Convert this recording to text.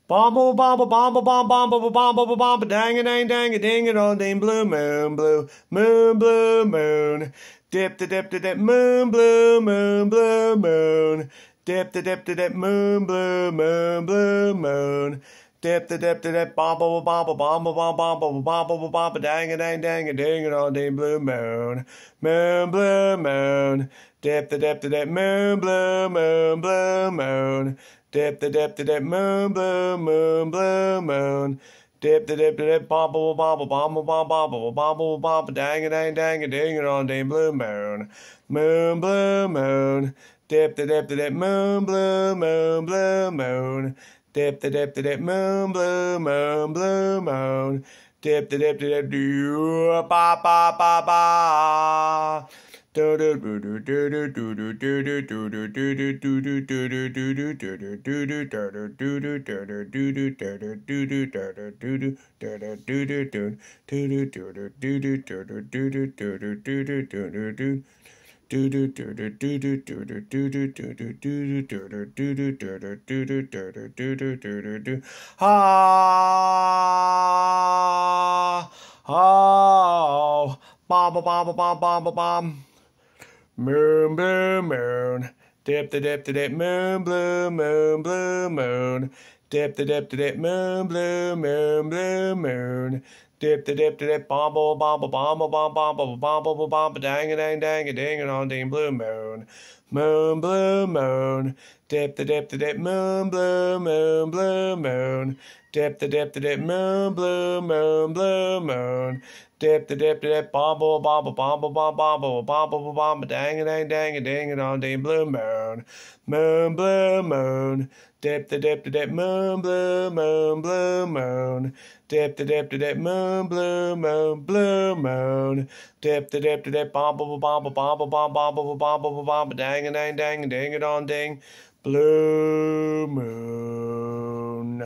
Bomb bomb bomb bomb bomb bomb bomb bomb bomb bomb dang a dang dang a ding it on ding blue moon blue moon blue moon dip the dip the dip moon blue moon blue moon dip the dip the dip moon blue moon blue moon dip the dip the dip bomb bomb bomb bomb bomb bomb bomb bomb bomb dang a dang a ding it on ding blue moon moon blue moon dip the dip moon blue moon blue moon dip the dip moon blue moon blue moon dip the dip bobble bobble bobble bobble bobble bobble dang a dang a ding it on ding blue moon moon blue moon dip the dip moon blue moon blue moon dip the dip moon blue moon blue moon dip the dip do ba ba ba ba ha oh bomb bomb bomb bomb bomb moon blue moon dip the dip moon blue moon blue moon dip the dip moon blue moon blue moon dip the dip bomble bomble bomble bomble bomble bomble dang a dang a ding it on ding blue moon moon blue moon dip the dip moon blue moon blue moon dip the dip moon blue moon blue moon dip the dip bobble bobble bobble bobble bobble bobble dang a dang a ding it on ding blue moon moon blue moon dip the dip moon blue moon blue moon dip the dip moon blue moon blue moon dip the dip bobble bobble bobble bobble bobble bobble dang a dang a ding it on ding blue moon.